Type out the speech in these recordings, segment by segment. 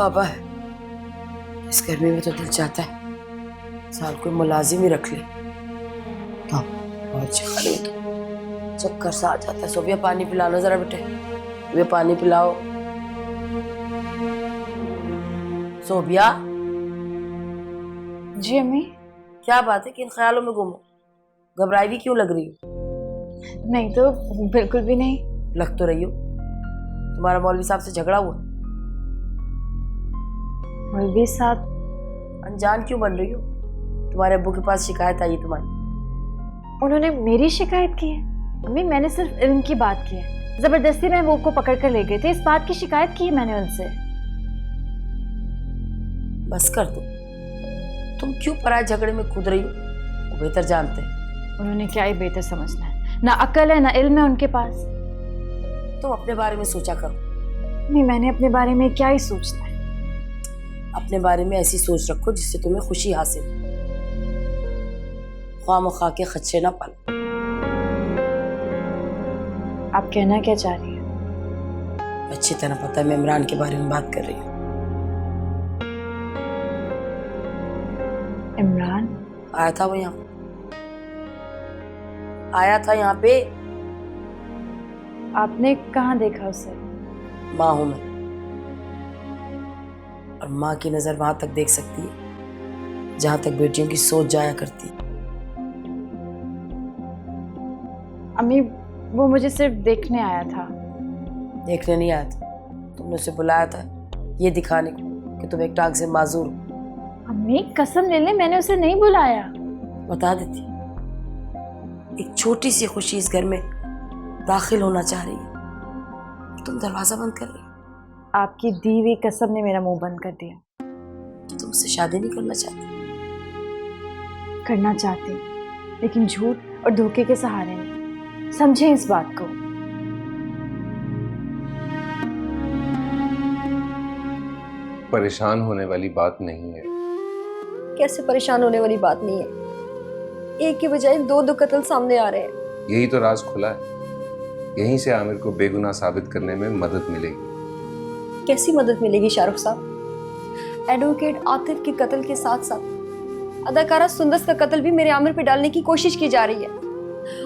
बाबा है, इस गर्मी में तो दिल चाहता है साल कोई मुलाजिम ही रख ले। तो बहुत खाली तो चक्कर सा आ जाता है। सोफिया पानी पिलाना जरा बेटे, ये पानी पिलाओ। सोफिया। जी अम्मी। क्या बात है, किन ख्यालों में गुम हो? घबराई भी क्यों लग रही हो? नहीं तो बिल्कुल भी नहीं। लग तो रही हो। तुम्हारा मौलवी साहब से झगड़ा हुआ? मौलवी साहब? अनजान क्यों बन रही हो? तुम्हारे अब्बू के पास शिकायत आई तुम्हारी। उन्होंने मेरी शिकायत की है? अम्मी मैंने सिर्फ इल्म की बात की है। जबरदस्ती में वो को पकड़ कर ले गए थे, इस बात की शिकायत की है मैंने उनसे। बस कर दो, तुम क्यों पराये झगड़े में कूद रही हो? वो बेहतर जानते हैं। उन्होंने क्या ही बेहतर समझना है, ना अक्ल है ना इल्म है उनके पास। तुम अपने बारे में सोचा करो। नहीं, मैंने अपने बारे में क्या ही सोचना है। अपने बारे में ऐसी सोच रखो जिससे तुम्हें खुशी हासिल हो, ख्वाम-ओ-खा के खदशे ना पालो। आप कहना क्या चाह रही हैं? अच्छी तरह पता है मैं इमरान के बारे में बात कर रही हूँ। इमरान? आया था वो यहाँ, आया था यहाँ पे। आपने कहाँ देखा उसे? माँ हूं मैं, और माँ की नजर वहां तक देख सकती है जहां तक बेटियों की सोच जाया करती है। अम्मी वो मुझे सिर्फ देखने आया था। देखने नहीं आया था, तुमने उसे बुलाया था ये दिखाने को कि तुम एक टांग से माजूर हो। अम्मी कसम ले ले, मैंने उसे नहीं बुलाया। बता देती, एक छोटी सी खुशी इस घर में दाखिल होना चाह रही है, तुम दरवाजा बंद कर रही हो। आपकी दी हुई कसम ने मेरा मुंह बंद कर दिया। तो तुम उससे शादी नहीं करना चाहती? करना चाहती, लेकिन झूठ और धोखे के सहारे नहीं। समझें इस बात को। परेशान होने वाली बात नहीं है। कैसे परेशान होने वाली बात नहीं है? एक के बजाय दो कत्ल सामने आ रहे हैं। यही तो राज खुला है, यहीं से आमिर को बेगुनाह साबित करने में मदद मिलेगी। कैसी मदद मिलेगी शाहरुख साहब? एडवोकेट आतिफ के कत्ल के साथ साथ अदाकारा सुंदस का कत्ल भी मेरे आमिर पे डालने की कोशिश की जा रही है,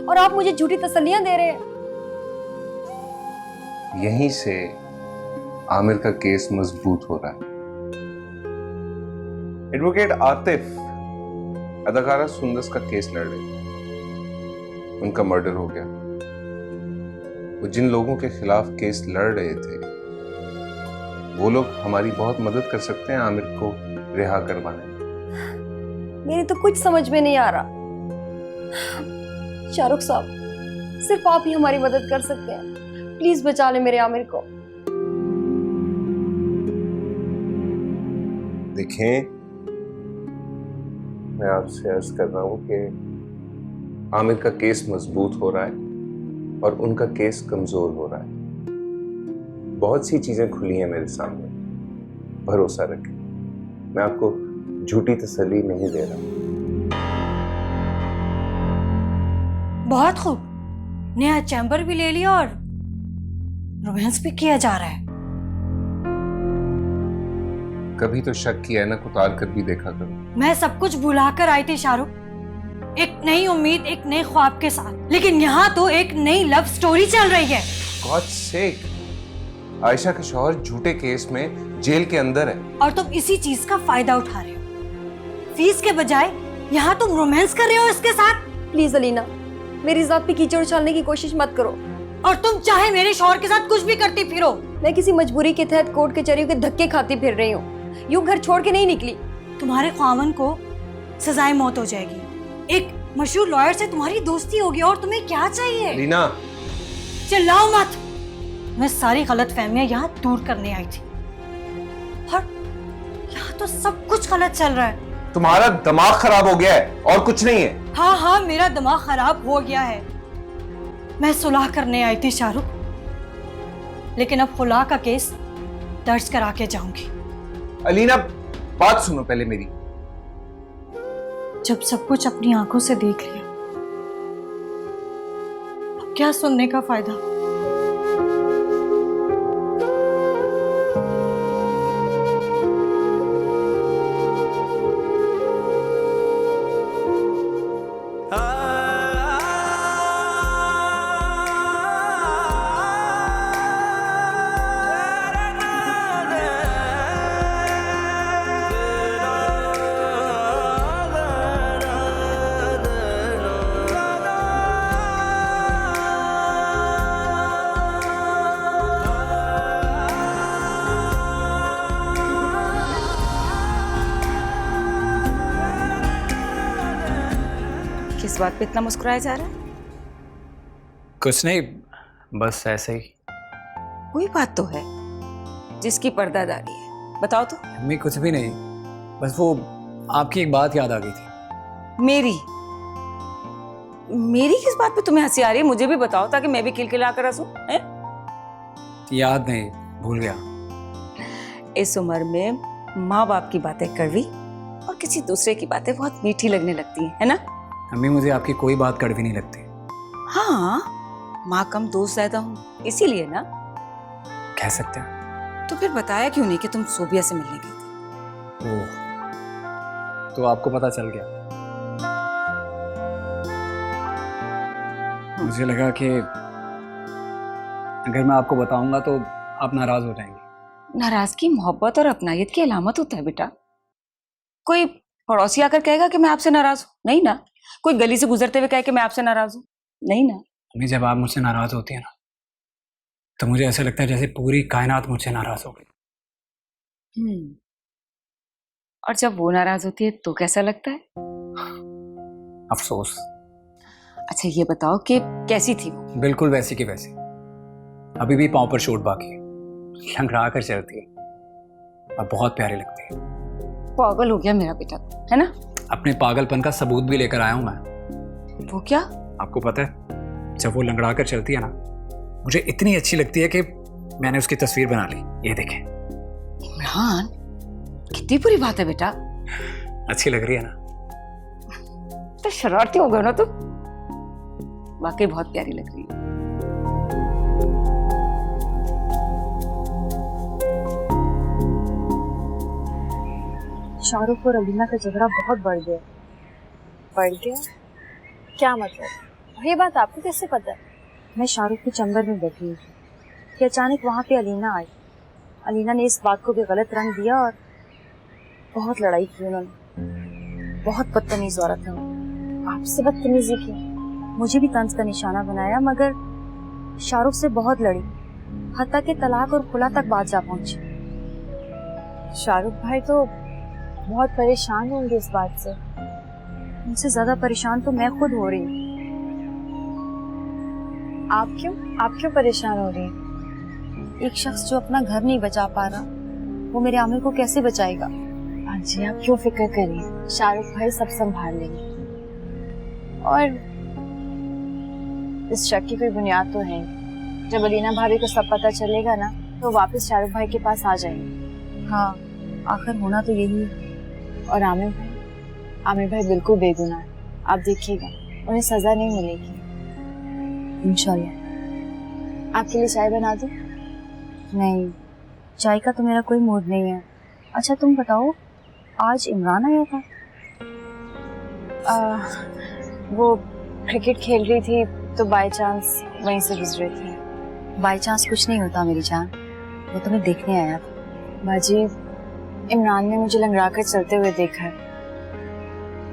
और आप मुझे झूठी तसल्लियां दे रहे हैं। यहीं से आमिर का केस मजबूत हो रहा है। एडवोकेट आतिफ अदाकारा सुंदस का केस लड़ रहे थे, उनका मर्डर हो गया। वो जिन लोगों के खिलाफ केस लड़ रहे थे वो लोग हमारी बहुत मदद कर सकते हैं आमिर को रिहा करवाने में। मेरी तो कुछ समझ में नहीं आ रहा शाहरुख साहब, सिर्फ आप ही हमारी मदद कर सकते हैं। प्लीज बचा ले मेरे आमिर को। देखें, मैं आपसे अर्ज कर रहा हूं कि आमिर का केस मजबूत हो रहा है और उनका केस कमजोर हो रहा है। बहुत सी चीजें खुली हैं मेरे सामने, भरोसा रखें। मैं आपको झूठी तसल्ली नहीं दे रहा। बहुत खूब, नया चैम्बर भी ले लिया और रोमांस भी किया जा रहा है। कभी तो शक की ऐनक उतार कर भी देखा करो। मैं सब कुछ भुलाकर आई थी शाहरुख, एक नई उम्मीद, एक नए ख्वाब के साथ, लेकिन यहाँ तो एक नई लव स्टोरी चल रही है। गॉड सेक, आयशा का शौहर झूठे केस में जेल के अंदर है और तुम इसी चीज का फायदा उठा रहे हो। फीस के बजाय यहाँ तुम रोमांस कर रहे हो इसके साथ। प्लीज अलीना, मेरी जात पे कीचड़ उछालने की कोशिश मत करो। और तुम चाहे मेरे शौहर के साथ कुछ भी करती फिरो। मैं किसी मजबूरी के तहत कोर्ट कचहरियों के धक्के खाती फिर रही हूँ, यूं घर छोड़ के नहीं निकली। तुम्हारे ख्वामन को सजाए मौत हो जाएगी। एक मशहूर लॉयर से तुम्हारी दोस्ती होगी और तुम्हें क्या चाहिए? लीना, चिल्लाओ मत। मैं सारी गलत फहमियां यहाँ दूर करने आई थी, और यहाँ तो सब कुछ गलत चल रहा है। तुम्हारा दिमाग खराब हो गया है और कुछ नहीं है। हाँ हाँ, मेरा दिमाग खराब हो गया है। मैं सुलह करने आई थी शाहरुख, लेकिन अब खुला का केस दर्ज करा के जाऊंगी। अलीना, बात सुनो पहले मेरी। जब सब कुछ अपनी आंखों से देख लिया, अब क्या सुनने का फायदा? किस बात पे इतना मुस्कुराया जा रहा है? कुछ नहीं, बस ऐसे ही। कोई बात तो है जिसकी पर्दादारी है, बताओ तो। अम्मी कुछ भी नहीं, बस वो आपकी एक बात याद आ गई थी। मेरी मेरी किस बात पे तुम्हें हंसी आ रही है? मुझे भी बताओ ताकि मैं भी खिलखिला कर हंसूं। हैं? याद नहीं, भूल गया। इस उम्र में माँ बाप की बातें कड़वी और किसी दूसरे की बातें बहुत मीठी लगने लगती है ना? अम्मी मुझे आपकी कोई बात कड़वी नहीं लगती। हाँ, माँ कम दोस्त ज्यादा हूँ इसीलिए ना। कह सकते हैं। तो फिर बताया क्यों नहीं कि तुम सोबिया से मिलने गई थी? ओह, तो आपको पता चल गया। मुझे लगा कि अगर मैं आपको बताऊंगा तो आप नाराज हो जाएंगे। नाराजगी मोहब्बत और अपनायत की अलामत होता है बेटा। कोई पड़ोसी आकर कहेगा कि मैं आपसे नाराज हूँ? नहीं ना। कोई गली से गुजरते हुए कहे कि मैं आपसे नाराज हूँ? नहीं ना। अम्मी जब आप मुझसे नाराज होती है ना, तो मुझे ऐसा लगता है जैसे पूरी कायनात मुझसे नाराज हो गई। और जब वो नाराज होती है तो कैसा लगता है? अफसोस। अच्छा ये बताओ कि कैसी थी वो? बिल्कुल वैसी की वैसी, अभी भी पाँव पर चोट बाकी है, लंगड़ा कर चलती है और बहुत प्यारी लगती है। पागल हो गया मेरा बेटा, है ना? अपने पागलपन का सबूत भी लेकर आया हूं मैं। वो क्या? आपको पता है, जब वो लंगड़ा कर चलती है ना, मुझे इतनी अच्छी लगती है कि मैंने उसकी तस्वीर बना ली। ये देखें। इमरान, कितनी बुरी बात है बेटा। अच्छी लग रही है ना? तो शरारती हो गया ना तू। वाकई बहुत प्यारी लग रही है। शाहरुख और अलीना का झगड़ा बहुत बढ़ गया। बढ़ गया? क्या मतलब? ये बात आपको कैसे पता है? मैं शाहरुख के चंबर में बैठी हुई थी कि अचानक वहाँ पे अलीना आई। अलीना ने इस बात को भी गलत रंग दिया और बहुत लड़ाई की उन्होंने। बहुत बदतमीज औरत है वो। आपसे बदतमीजी की, मुझे भी तंज का निशाना बनाया, मगर शाहरुख से बहुत लड़ी, हत्ता के तलाक और खुला तक बात जा पहुंची। शाहरुख भाई तो बहुत परेशान होंगे इस बात से। उनसे ज्यादा परेशान तो मैं खुद हो रही हूँ। आप क्यों परेशान हो रही हैं? एक शख्स जो अपना घर नहीं बचा पा रहा, वो मेरे आमिर को कैसे बचाएगा? जी आप क्यों फिक्र करिए, शाहरुख भाई सब संभाल लेंगे। और इस शक की कोई बुनियाद तो है। जब अलीना भाभी को सब पता चलेगा ना, तो वापस शाहरुख भाई के पास आ जाएंगे। हाँ, आखिर होना तो यही है। और आमिर भाई बिल्कुल बेगुनाह है। आप देखिएगा, उन्हें सजा नहीं मिलेगी इंशाल्लाह। आपके लिए चाय बना दूं? नहीं, चाय का तो मेरा कोई मूड नहीं है। अच्छा तुम बताओ, आज इमरान आया था? वो क्रिकेट खेल रही थी तो बाय चांस वहीं से गुजरे थे। बाय चांस कुछ नहीं होता मेरी जान, वो तुम्हें देखने आया था। बाजी, इमरान ने मुझे लंगड़ा कर चलते हुए देखा है।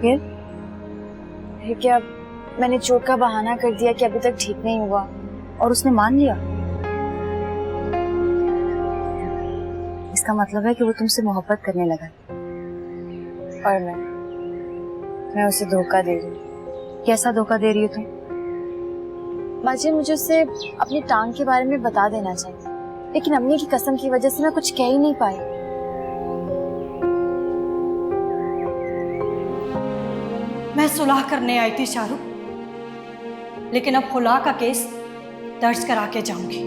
फिर क्या? मैंने चोट का बहाना कर दिया कि अभी तक ठीक नहीं हुआ, और उसने मान लिया। इसका मतलब है कि वो तुमसे मोहब्बत करने लगा और मैं उसे धोखा दे रही हूँ। कैसा धोखा दे रही हो तुम? बाजी, मुझे उससे अपनी टांग के बारे में बता देना चाहिए, लेकिन अम्मी की कसम की वजह से मैं कुछ कह ही नहीं पाई। मैं सुलह करने आई थी शाहरुख, लेकिन अब खुला का केस दर्ज करा के जाऊंगी।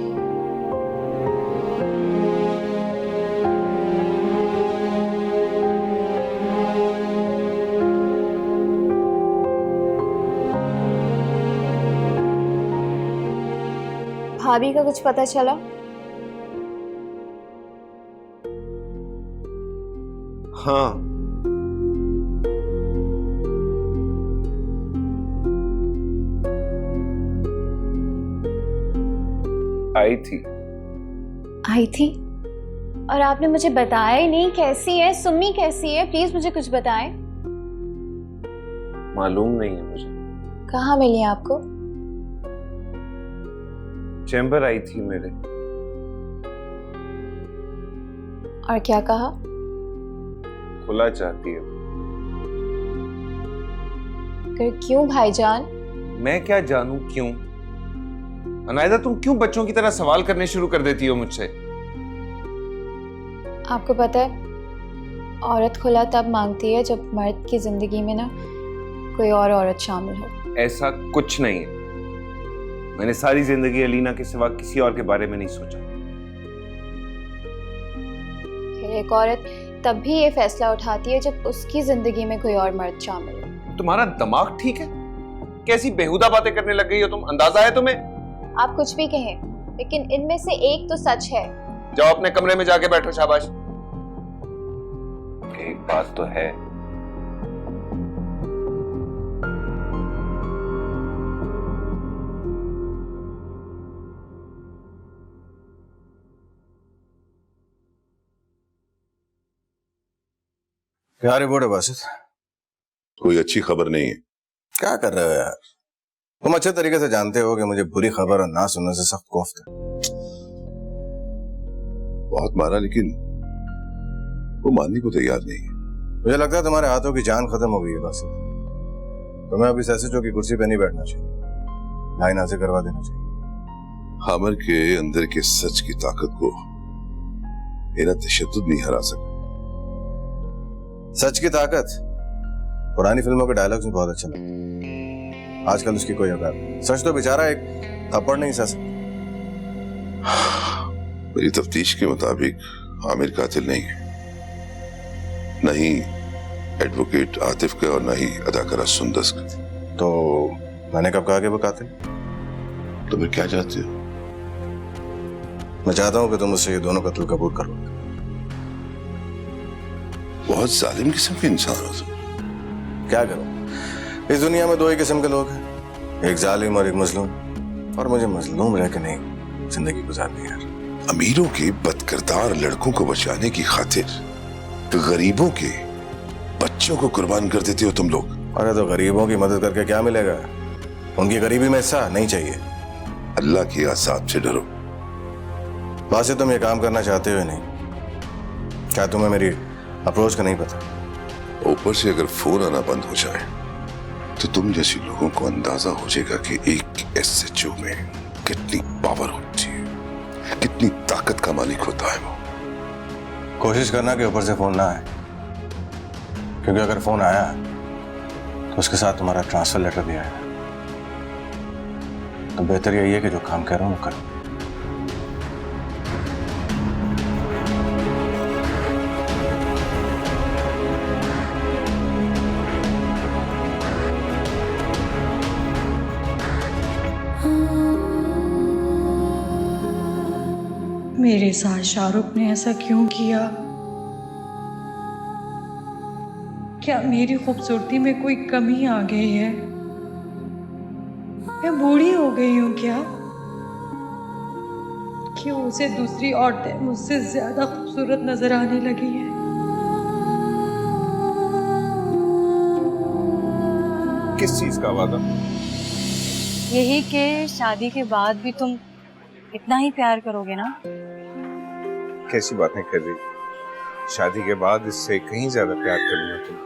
भाभी का कुछ पता चला? हाँ, आई थी और आपने मुझे बताया ही नहीं। कैसी है सुम्मी, कैसी है? प्लीज मुझे कुछ बताएं। मालूम नहीं है मुझे। कहाँ मिली आपको? चैम्बर आई थी मेरे। और क्या कहा? खुला चाहती है। मगर क्यों भाईजान? मैं क्या जानूं क्यों? अनायदा, तुम क्यों बच्चों की तरह सवाल करने शुरू कर देती हो मुझसे? आपको पता है, औरत खुला तब मांगती है जब मर्द की जिंदगी में ना कोई और औरत शामिल हो। ऐसा कुछ नहीं है। मैंने सारी जिंदगी अलीना के सिवा किसी और के बारे में नहीं सोचा। फिर एक औरत तब भी ये फैसला उठाती है जब उसकी जिंदगी में कोई और मर्द शामिल हो। तुम्हारा दिमाग ठीक है? कैसी बेहुदा बातें करने लग गई हो तुम, अंदाजा है तुम्हें? आप कुछ भी कहें, लेकिन इनमें से एक तो सच है। जाओ अपने कमरे में जाके बैठो, शाबाश। एक बात तो है, क्या रिपोर्ट है बासित? कोई अच्छी खबर नहीं है। क्या कर रहे हो यार? तुम अच्छे तरीके से जानते हो कि मुझे बुरी खबर और ना सुनने से सख्त खौफ है। बहुत मारा लेकिन वो मानने को तैयार नहीं है। मुझे लगता है तुम्हारे हाथों की जान खत्म हो गई है बासित। तुम्हें अभी एसएचओ की कुर्सी पे नहीं बैठना चाहिए, लाइन हाजिर करवा देना चाहिए। हामिर के अंदर के सच की ताकत को मेरा तशद्दुद नहीं हरा सका। सच की ताकत पुरानी फिल्मों के डायलॉग्स में बहुत अच्छा लगता, आजकल उसकी कोई औकात नहीं। सच तो बेचारा एक थप्पड़ नहीं सह सकता। मेरी तफ्तीश के मुताबिक हामिर कातिल नहीं है, नहीं एडवोकेट आतिफ का और नहीं अदाकारा सुंदस का। तो मैंने कब कहा कि वो कातिल? तो फिर क्या चाहते हो? मैं चाहता हूं कि तुम मुझसे ये दोनों कत्ल कबूल करो। बहुत जालिम किस्म के इंसान हो तुम। क्या करूं, इस दुनिया में दो ही किस्म के लोग हैं, एक जालिम और एक मजलूम, और मुझे मजलूम रह के नहीं जिंदगी गुजारनी है। अमीरों के बदकिरदार लड़कों को बचाने की खातिर तो गरीबों के बच्चों को कुर्बान कर देते हो तुम लोग। अरे तो गरीबों की मदद करके क्या मिलेगा? उनकी गरीबी में हिस्सा नहीं चाहिए। अल्लाह के अज़ाब से डरो। वैसे तुम ये काम करना चाहते हो नहीं? क्या तुम्हें मेरी अप्रोच का नहीं पता? ऊपर से अगर फोन आना बंद हो जाए तो तुम जैसे लोगों को अंदाजा हो जाएगा कि एक एसएचओ में कितनी पावर होती है, कितनी ताकत का मालिक होता है वो। कोशिश करना कि ऊपर से फोन ना आए, क्योंकि अगर फोन आया तो उसके साथ तुम्हारा ट्रांसफर लेटर भी आएगा। तो बेहतर यही है कि जो काम कर रहा हूं वो करो। मेरे साथ शाहरुख ने ऐसा क्यों किया? क्या मेरी खूबसूरती में कोई कमी आ गई है? मैं बूढ़ी हो गई हूँ क्या? क्यों उसे दूसरी औरतें मुझसे ज्यादा खूबसूरत नजर आने लगी हैं? किस चीज का वादा? यही कि शादी के बाद भी तुम इतना ही प्यार करोगे ना? कैसी बातें कर रही? शादी के बाद इससे कहीं ज्यादा प्यार करूंगा तुम।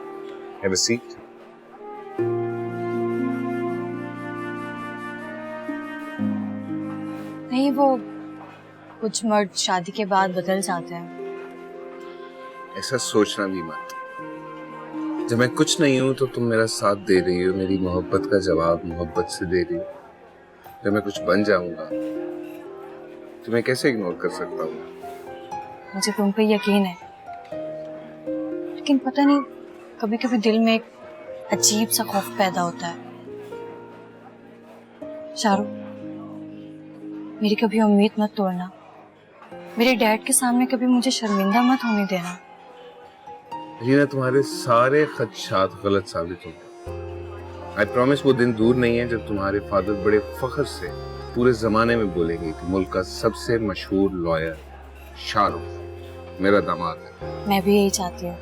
Have a seat. नहीं, वो कुछ मर्द शादी के बाद बदल जाते हैं। ऐसा सोचना भी मत। जब मैं कुछ नहीं हूं तो तुम मेरा साथ दे रही हो, मेरी मोहब्बत का जवाब मोहब्बत से दे रही हो। जब मैं कुछ बन जाऊंगा तो मैं कैसे इग्नोर कर सकता हूँ? मुझे तुम पे यकीन है, लेकिन पता नहीं कभी कभी दिल में एक अजीब सा खौफ पैदा होता है। शाहरुख, मेरी कभी उम्मीद मत तोड़ना। मेरे डैड के सामने कभी मुझे शर्मिंदा मत होने देना। रीना, तुम्हारे सारे खदशात गलत साबित हो गए। आई प्रॉमिस वो दिन दूर नहीं है जब तुम्हारे फादर बड़े फख्र से पूरे जमाने में बोलेंगे कि मुल्क का सबसे मशहूर लॉयर शाहरुख मेरा दामाद है। मैं भी यही चाहती हूँ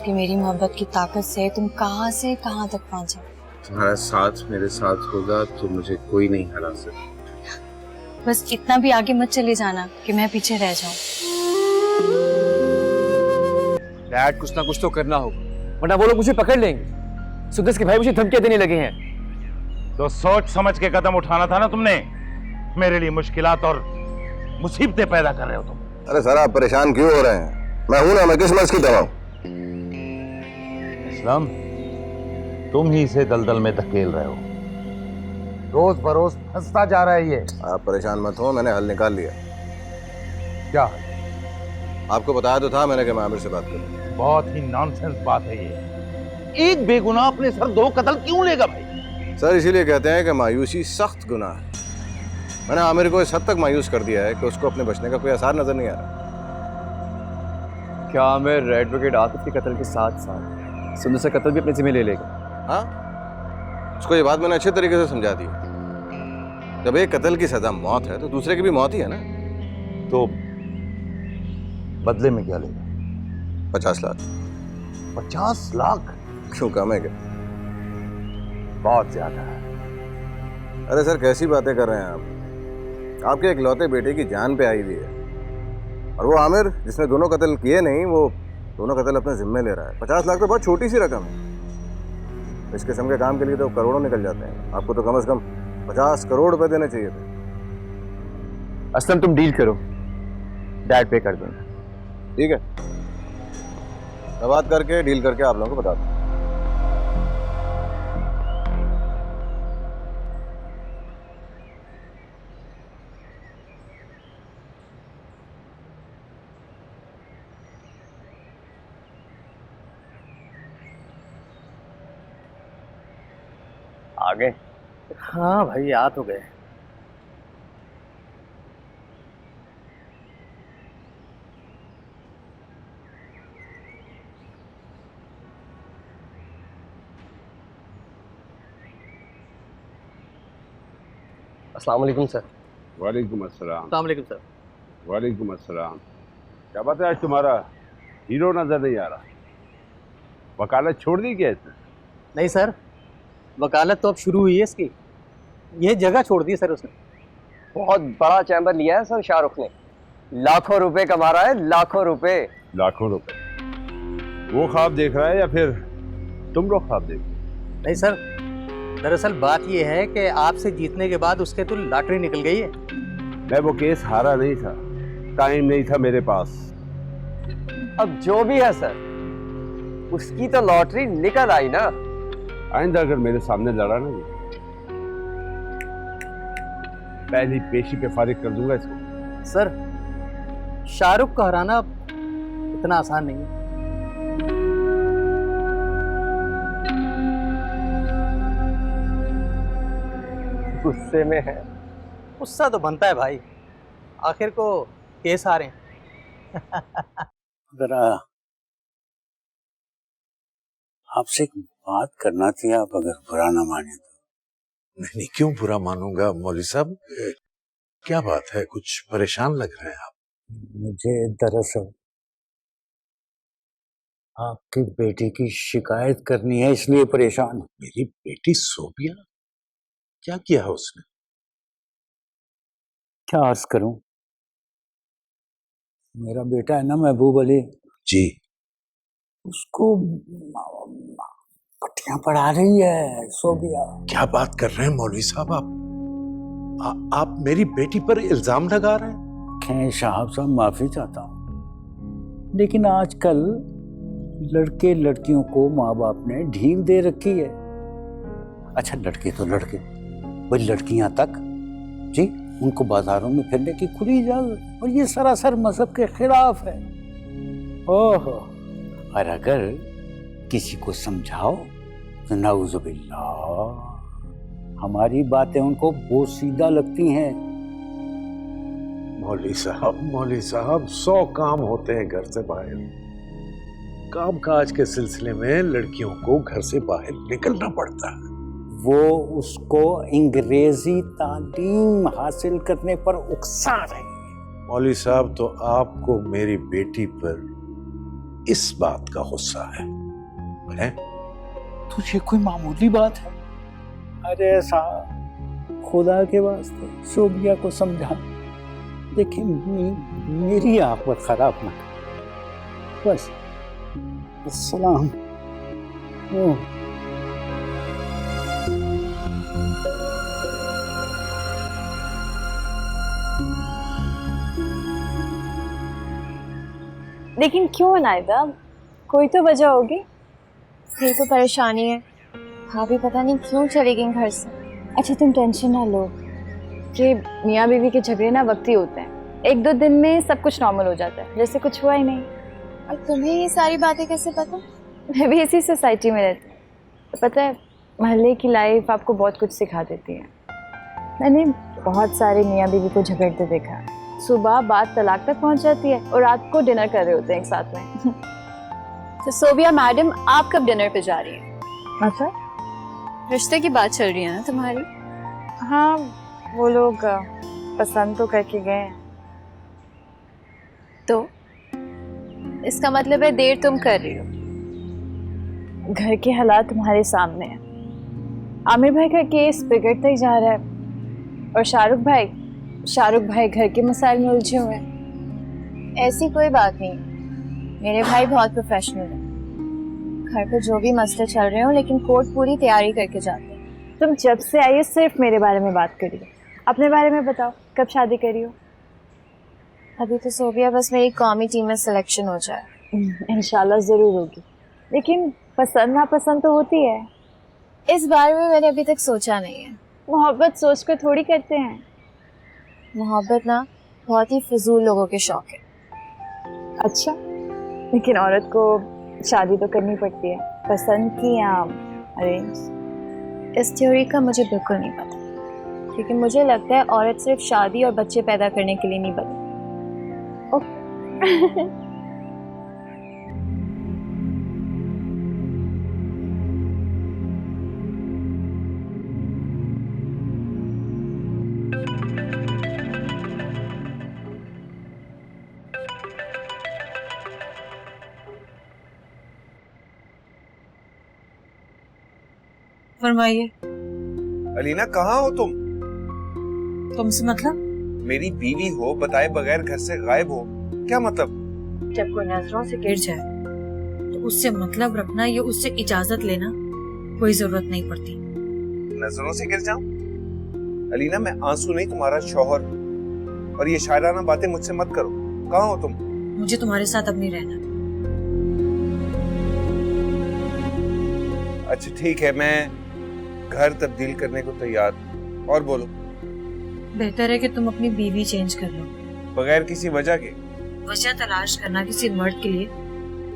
कि मेरी मोहब्बत की ताकत से तुम कहाँ से कहाँ तक पहुँचो। तुम्हारा साथ मेरे साथ होगा तो मुझे कोई नहीं हरा सकता। बस इतना भी आगे मत चले जाना कि मैं पीछे रह जाऊं। डैड, कुछ ना कुछ तो करना होगा, वरना वो लोग मुझे पकड़ लेंगे। सुदेश के भाई मुझे धमकियां देने लगे हैं। तो सोच समझ के कदम उठाना था ना तुमने। मेरे लिए मुश्किलात और मुसीबतें पैदा कर रहे हो तुम। अरे सर आप परेशान क्यों हो रहे हैं? मैं हूं ना, मैं किस मर्ज की दवा हूं? इस्लाम, तुम ही इसे दलदल में धकेल रहे हो। रोज बरोज फंसता जा रहा है ये। आप परेशान मत हो, मैंने हल निकाल लिया। क्या? आपको बताया तो था मैंने कि मैं आमिर से बात करूं। बहुत ही नॉनसेंस बात है ये। एक बेगुनाह अपने सर 2 कत्ल क्यों लेगा भाई? सर इसीलिए कहते हैं कि मायूसी सख्त गुनाह है। मैंने आमिर को इस हद तक मायूस कर दिया है कि उसको अपने बचने का कोई आसार नजर नहीं आ रहा। क्या आमिर एडवोकेट आतिफ के कत्ल के साथ साथ सुंदस का कत्ल भी अपने जिम्मे ले लेगा? हाँ, उसको ये बात मैंने अच्छे तरीके से समझा दी। जब एक कत्ल की सजा मौत है तो दूसरे की भी मौत ही है ना। तो बदले में क्या लेगा? 50 लाख। 50 लाख? क्यों, कम है क्या? बहुत ज्यादा है। अरे सर कैसी बातें कर रहे हैं आप? आपके इकलौते बेटे की जान पे आई हुई है, और वो आमिर जिसने दोनों कत्ल किए नहीं, वो दोनों कत्ल अपने जिम्मे ले रहा है। 50 लाख तो बहुत छोटी सी रकम है। इस किस्म के काम के लिए तो करोड़ों निकल जाते हैं। आपको तो कम से कम 50 करोड़ रुपए देने चाहिए थे। असलम तुम डील करो, डैड पे कर दूंगा। ठीक है, मैं बात करके डील करके आप लोगों को बता दूँ। आ गए? हाँ भाई आ तो गए। अस्सलाम वालेकुम सर। वालेकुम अस्सलाम। अस्सलाम वालेकुम सर। वालेकुम अस्सलाम। क्या बात है, आज तुम्हारा हीरो नजर नहीं आ रहा? वकालत छोड़ दी क्या इसने? नहीं सर, वकालत तो अब शुरू हुई है इसकी। ये जगह छोड़ दी सर उसने। बहुत बड़ा चैम्बर लिया है सर शाहरुख ने। लाखों रुपए कमा रहा है, लाखों रुपए। लाखों रुपए? वो ख्वाब देख रहा है या फिर तुम लोग ख्वाब देख रहे हो? नहीं सर, दरअसल बात ये है कि आपसे जीतने के बाद उसके तो लॉटरी निकल गई है। मैं वो केस हारा नहीं था, टाइम नहीं था मेरे पास। अब जो भी है सर, उसकी तो लॉटरी निकल आई ना। आइंदा अगर मेरे सामने लड़ा ना ये, पहली पेशी पे फारिग कर दूंगा इसको। सर शाहरुख को हराना इतना आसान नहीं है। गुस्से में है। गुस्सा तो बनता है भाई, आखिर को केस हारे हैं। जरा आपसे एक बात करना थी, आप अगर बुरा ना माने तो। नहीं, क्यों बुरा मानूंगा मौलवी साहब? क्या बात है, कुछ परेशान लग रहे हैं आप? मुझे दरअसल आपकी बेटी की शिकायत करनी है, इसलिए परेशान हूं। मेरी बेटी सोबिया? क्या किया है उसने? क्या अर्ज करूं, मेरा बेटा है ना महबूब अली जी, उसको पट्टियां पढ़ा रही है सोबिया। क्या बात कर रहे हैं मौलवी साहब आप मेरी बेटी पर इल्जाम लगा रहे हैं? खैर साहब माफी चाहता हूं, लेकिन आजकल लड़के लड़कियों को माँ बाप ने ढील दे रखी है। अच्छा लड़के तो लड़के, वही लड़कियां तक जी, उनको बाजारों में फिरने की खुली इजाजत, और ये सरासर मजहब के खिलाफ है। ओहो, और अगर किसी को समझाओ तो नाउजुबिल्लाह, हमारी बातें उनको बोसीदा लगती हैं। मौलवी साहब 100 काम होते हैं घर से बाहर। काम काज के सिलसिले में लड़कियों को घर से बाहर निकलना पड़ता है। वो उसको अंग्रेजी तालीम हासिल करने पर उकसा रही है। मौलवी साहब, तो आपको मेरी बेटी पर इस बात का गुस्सा है? तो ये कोई मामूली बात है? अरे साहब खुदा के वास्ते सोबिया को समझा, देखिए मेरी आखिरत खराब ना बस। अस्सलाम। लेकिन क्यों नायदा, कोई तो वजह होगी। फिर तो परेशानी है, भाभी पता नहीं क्यों चली गई घर से। अच्छा तुम टेंशन ना लो कि मियाँ बीवी के झगड़े ना वक्ती होते हैं, 1-2 दिन में सब कुछ नॉर्मल हो जाता है, जैसे कुछ हुआ ही नहीं। और तुम्हें ये सारी बातें कैसे पता? मैं भी इसी सोसाइटी में रहती हूँ, तो पता है महल्ले की लाइफ आपको बहुत कुछ सिखा देती है। मैंने बहुत सारे मियाँ बीवी को झगड़ते देखा है। सुबह बात तलाक तक पहुँच जाती है और रात को डिनर कर रहे होते हैं एक साथ में। तो सोबिया मैडम, आप कब डिनर पे जा रही हैं? मतलब रिश्ते की बात चल रही है ना तुम्हारी? हाँ, वो लोग पसंद तो करके गए हैं। तो इसका मतलब है देर तुम कर रही हो। घर के हालात तुम्हारे सामने हैं। आमिर भाई का केस बिगड़ता ही जा रहा है और शाहरुख भाई घर के मसाइल में उलझे हुए हैं। ऐसी कोई बात नहीं, मेरे भाई बहुत प्रोफेशनल है। घर पे जो भी मसले चल रहे हो, लेकिन कोर्ट पूरी तैयारी करके जाते हैं। तुम जब से आई हो सिर्फ मेरे बारे में बात करी हो, अपने बारे में बताओ, कब शादी करी हो? अभी तो सोबिया बस मेरी कौमी टीम में सिलेक्शन हो जाए। इंशाल्लाह जरूर होगी, लेकिन पसंद नापसंद तो होती है। इस बारे में मैंने अभी तक सोचा नहीं है। मोहब्बत सोच कर थोड़ी करते हैं। मोहब्बत ना बहुत ही फजूल लोगों के शौक है। अच्छा, लेकिन औरत को शादी तो करनी पड़ती है, पसंद की या अरेंज? इस थ्योरी का मुझे बिल्कुल नहीं पता, लेकिन मुझे लगता है औरत सिर्फ शादी और बच्चे पैदा करने के लिए नहीं बनी। फरमाइए। अलीना, कहाँ हो तुम? तुमसे मतलब? मेरी बीवी हो, बताए बगैर घर से गायब हो, क्या मतलब? जब कोई नजरों से गिर जाए तो उससे मतलब रखना या उससे इजाजत लेना कोई जरूरत नहीं पड़ती। नजरों से गिर जाऊं? अलीना, मैं आंसू नहीं, तुम्हारा शौहर, और ये शायराना बातें मुझसे मत करो। कहाँ हो तुम? मुझे तुम्हारे साथ अब नहीं रहना। अच्छा ठीक है, मैं घर तब्दील करने को तैयार। और बोलो। बेहतर है कि तुम अपनी बीवी चेंज कर लो। बगैर किसी वजह के? वजह तलाश करना किसी मर्द के लिए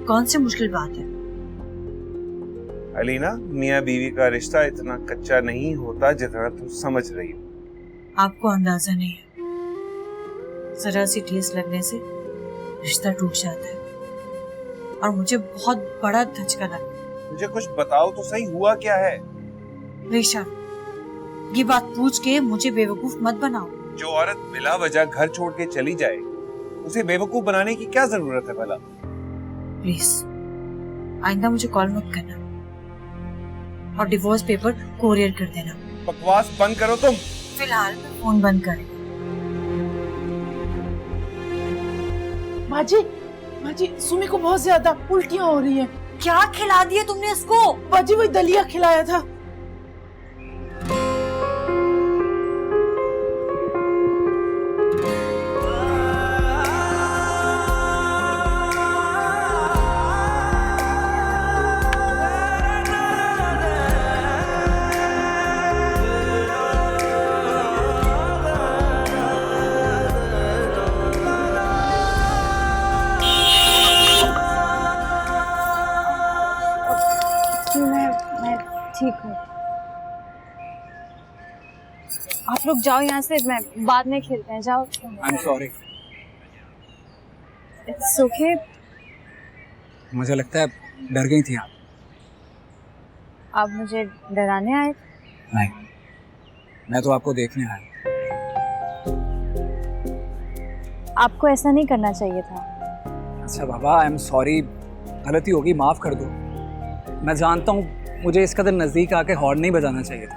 कौन सी मुश्किल बात है? अलीना, मियाँ बीवी का रिश्ता इतना कच्चा नहीं होता जितना तुम समझ रही हो। आपको अंदाजा नहीं है, जरा सी ठेस लगने से रिश्ता टूट जाता है, और मुझे बहुत बड़ा धचका लगा। मुझे कुछ बताओ तो सही, हुआ क्या है? रेशा, ये बात पूछ के मुझे बेवकूफ मत बनाओ। जो औरत बिला वजह घर छोड़ के चली जाए, उसे बेवकूफ बनाने की क्या जरूरत है भला? प्लीज आइंदा मुझे कॉल मत करना, और डिवोर्स पेपर कोरियर कर देना। बकवास बंद करो तुम। फिलहाल फोन बंद करें। माजी, सुमी को बहुत ज्यादा उल्टियां हो रही हैं। क्या खिला दिया तुमने इसको? बाजी, वही दलिया खिलाया था। ठीक हूँ, आप लोग जाओ यहाँ से, मैं बाद में खेलते हैं। जाओ। I am sorry. It's okay. मुझे लगता है डर गई थी आप। आप मुझे डराने आए? नहीं, मैं तो आपको देखने आया। आपको ऐसा नहीं करना चाहिए था। अच्छा बाबा, आई एम सॉरी, गलती होगी, माफ कर दो। मैं जानता हूँ मुझे इस कदर नजदीक आके हॉर्न नहीं बजाना चाहिए था।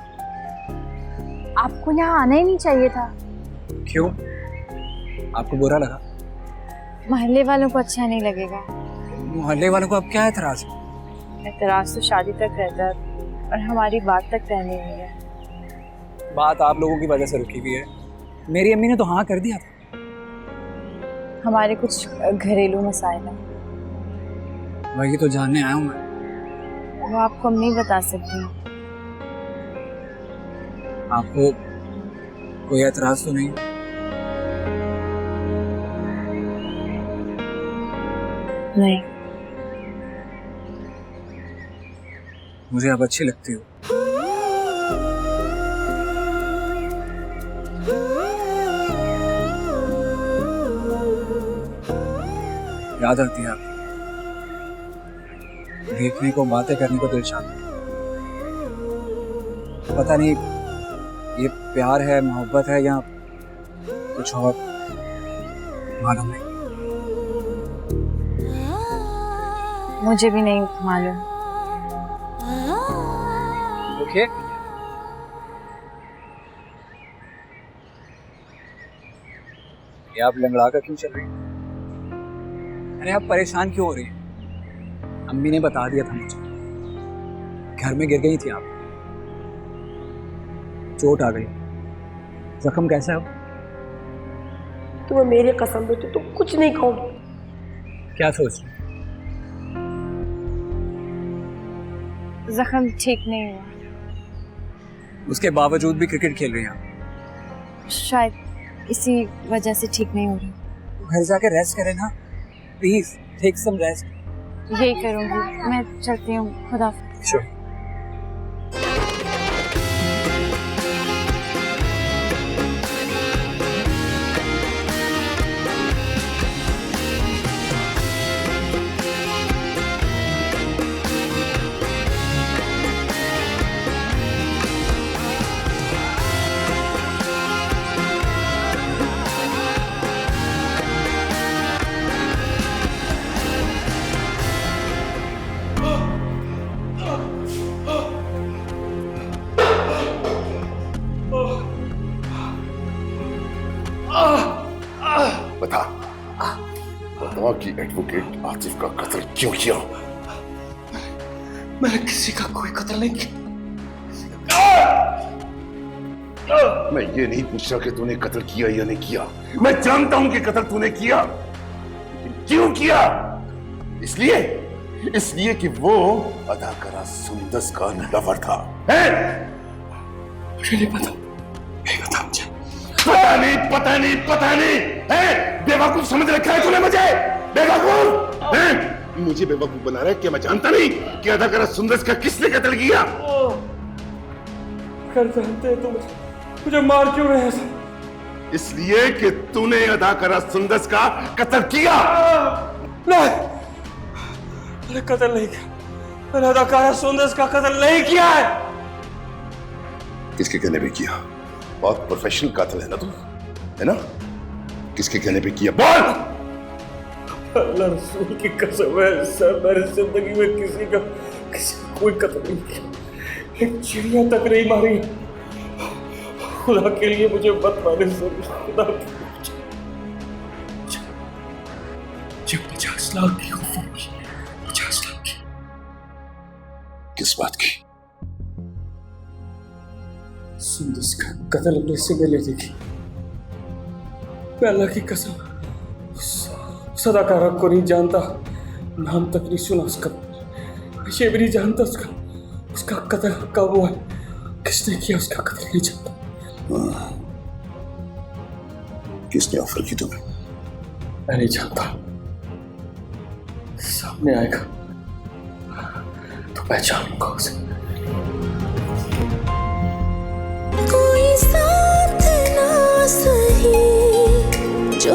आपको यहाँ आना ही नहीं चाहिए था। क्यों? आपको बुरा लगा? मोहल्ले वालों को अच्छा नहीं लगेगा। मोहल्ले वालों को अब क्या एतराज है? एतराज तो शादी तक रहता है, और हमारी बात तक रहनी हुई है। बात आप लोगों की वजह से रुकी हुई है। मेरी अम्मी ने तो हाँ कर दिया था। हमारे कुछ घरेलू मसाइल हैं। वही तो जानने आया हूँ मैं। वो आपको नहीं बता सकती। आपको कोई एतराज तो नहीं? नहीं। मुझे आप अच्छी लगती हो। याद आती है आपकी, देखने को, बातें करने को दिल चाहता है। पता नहीं ये प्यार है, मोहब्बत है या कुछ और, मालूम नहीं। मुझे भी नहीं मालूम। ओके, ये आप लंगड़ा कर क्यों चल रही हैं? अरे आप परेशान क्यों हो रही हैं? अम्मी ने बता दिया था मुझे, घर में गिर गई थी आप, चोट आ गई। जख्म कैसा है? तुम्हें मेरी कसम दे तो तुम कुछ नहीं खाओ। क्या सोच रही? जख्म ठीक नहीं हुआ। उसके बावजूद भी क्रिकेट खेल रही हैं आप? शायद इसी वजह से ठीक नहीं हो रही। घर जाके रेस्ट करें ना, प्लीज टेक सम रेस्ट। यही करूंगी, मैं चलती हूँ। खुदा हाफिज़। Sure. बता कि एडवोकेट आतिफ का कत्ल क्यों किया? मैंने किसी का कोई कत्ल नहीं किया। मैं ये नहीं पूछ रहा कि तूने कत्ल किया या नहीं किया, मैं जानता हूं कि कत्ल तूने किया, लेकिन क्यों किया? इसलिए कि वो अदाकारा सुंदस का लवर था। मुझे नहीं पता, नहीं पता मुझे। पता नहीं है? बेवकूफ समझ रखा है तूने मुझे? बेवकूफ है? मुझे बेवकूफ बना रहा है कि मैं जानता नहीं कि अदाकारा सुंदस का किसने कत्ल किया? कर जानते तुम मुझे मार क्यों रहे हैं? इसलिए कि तूने अदाकारा सुंदस का कत्ल किया। नहीं, मैंने कत्ल नहीं किया। मैंने अदाकारा सुंदस का कत्ल नहीं किया है। किसके कहने पे किया? बहुत प्रोफेशनल कातिल है ना तू, है ना? किसके कहने पे किया? बोल। अल्लाह रसूल की कसम है सर, मैंने जिंदगी में किसी का कोई कत्ल नहीं किया। एक चिड़िया तक नहीं मारी। खुदा के लिए मुझे मत मारे सर, खुदा के लिए। जब 50 लाख की ऑफर की, 50 लाख की। किस बात की? सुंदस का कत्ल अपने से मिले देखी। मैं अल्लाह की कसम उस अदाकारा को नहीं जानता, नाम तक नहीं सुना उसका, ये भी नहीं जानता उसका कत्ल कब हुआ, किसने किया उसका कत्ल नहीं जानता। किसने ऑफर की तुम्हें? मैं नहीं जानता, सामने आएगा तो पहचानूंगा उसे। कोई साथ ना सही जो